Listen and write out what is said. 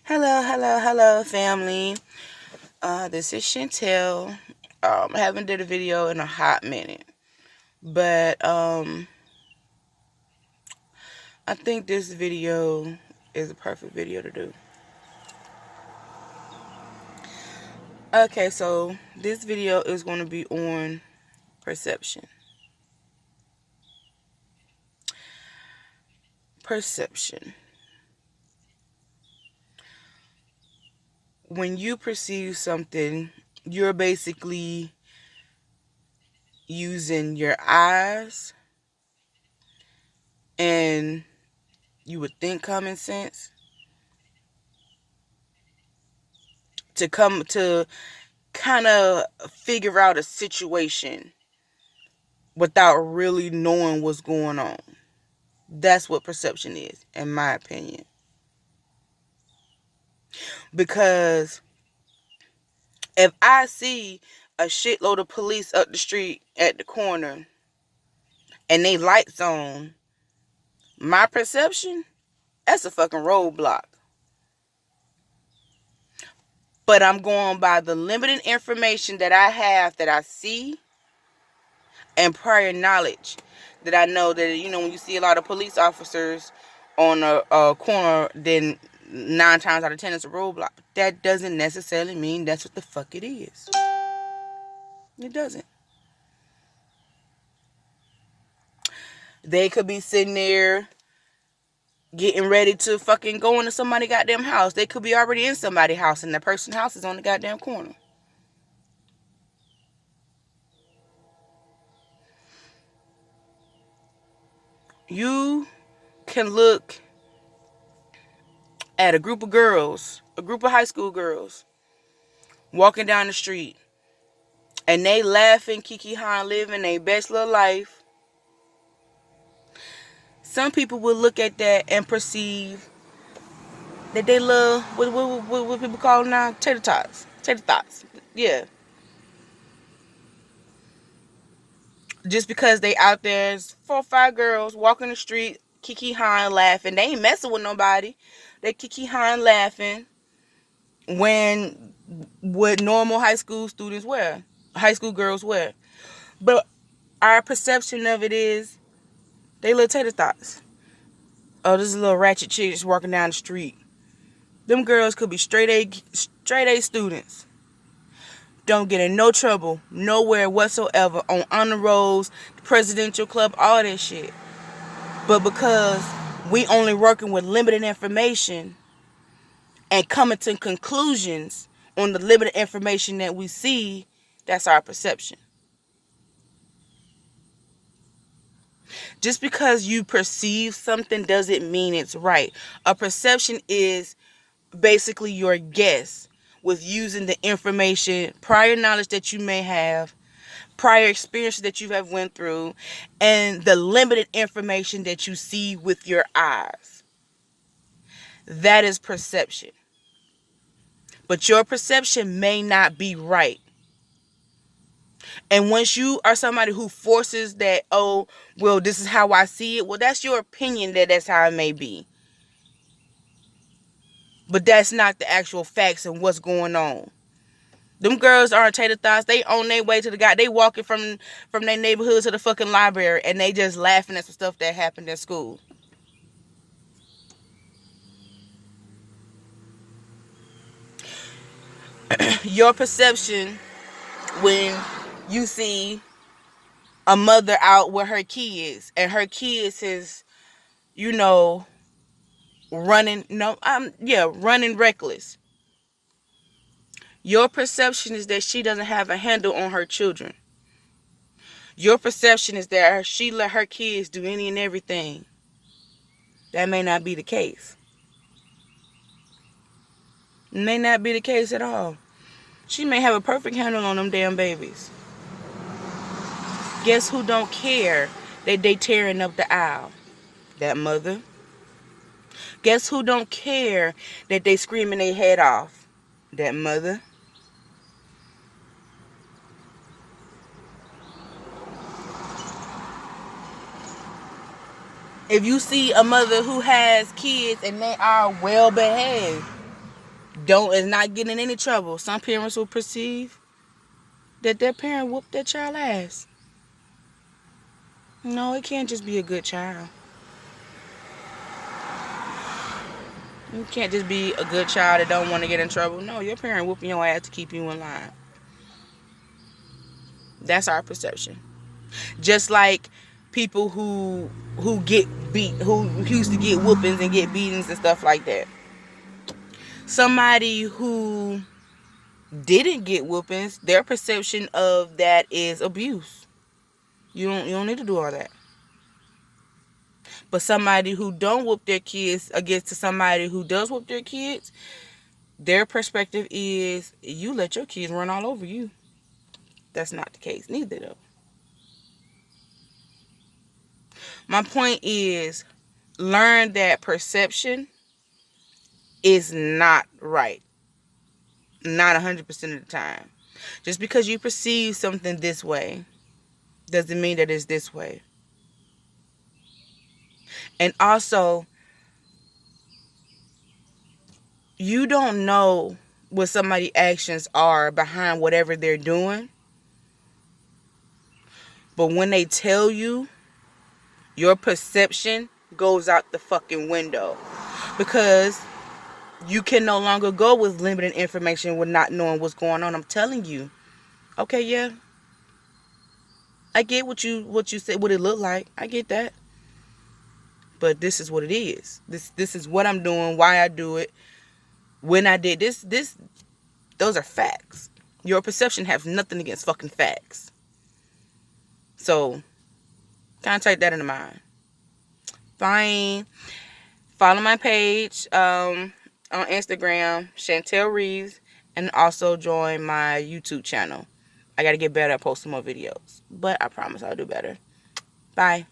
Hello, family. This is Chantel. I haven't did a video in a hot minute, but I think this video is a perfect video to do. Okay, so this video is going to be on perception. Perception. When you perceive something, you're basically using your eyes and you would think common sense to come to kind of figure out a situation without really knowing what's going on. That's what perception is, in my opinion. Because if I see a shitload of police up the street at the corner and they lights on, my perception, that's a fucking roadblock. But I'm going by the limited information that I have, that I see, and prior knowledge that I know that, when you see a lot of police officers on a corner, then 9 times out of 10 it's a roadblock. That doesn't necessarily mean that's what the fuck it is. It doesn't. They could be sitting there getting ready to fucking go into somebody's goddamn house. They could be already in somebody's house and the person's house is on the goddamn corner. You can look at a group of girls, a group of high school girls, walking down the street, and they laughing, kiki high, living their best little life. Some people will look at that and perceive that they love what people call now tater tots. Tater thoughts. Yeah. Just because they out there, 4 or 5 girls walking the street, kiki high, laughing. They ain't messing with nobody. They kiki high and laughing when what normal high school students wear, high school girls wear. But our perception of it is they little tater thoughts. Oh, this is a little ratchet chick just walking down the street. Them girls could be straight A students. Don't get in no trouble nowhere whatsoever on honor rolls, presidential club, all that shit. But because we only working with limited information and coming to conclusions on the limited information that we see, that's our perception. Just because you perceive something doesn't mean it's right. A perception is basically your guess with using the information, prior knowledge that you may have, prior experiences that you have went through, and the limited information that you see with your eyes. That is perception. But your perception may not be right. And once you are somebody who forces that, oh, well, this is how I see it, well, that's your opinion that that's how it may be. But that's not the actual facts and what's going on. Them girls aren't tater thoughts. They on their way to the guy. They walking from their neighborhood to the fucking library, and they just laughing at some stuff that happened at school. Your perception when you see a mother out with her kids, and her kids is, running, running reckless. Your perception is that she doesn't have a handle on her children. Your perception is that she let her kids do any and everything. That may not be the case. It may not be the case at all. She may have a perfect handle on them damn babies. Guess who don't care that they tearing up the aisle? That mother. Guess who don't care that they screaming their head off? That mother. If you see a mother who has kids and they are well behaved, is not getting in any trouble. Some parents will perceive that their parent whooped their child ass. No, it can't just be a good child. You can't just be a good child that don't want to get in trouble. No, your parent whooping your ass to keep you in line. That's our perception. Just like people who get beat, who used to get whoopings and get beatings and stuff like that. Somebody who didn't get whoopings, their perception of that is abuse. You don't need to do all that. But somebody who don't whoop their kids against to somebody who does whoop their kids, their perspective is you let your kids run all over you. That's not the case neither, though. My point is, learn that perception is not right. Not 100% of the time. Just because you perceive something this way doesn't mean that it's this way. And also, you don't know what somebody's actions are behind whatever they're doing. But when they tell you, your perception goes out the fucking window. Because you can no longer go with limited information with not knowing what's going on. I'm telling you. Okay, yeah. I get what you said, what it looked like. I get that. But this is what it is. This is what I'm doing, why I do it, when I did this. Those are facts. Your perception has nothing against fucking facts. So, kind of take that into mind. Fine. Follow my page on Instagram, Chantel Reeves, and also join my YouTube channel. I got to get better at posting more videos, but I promise I'll do better. Bye.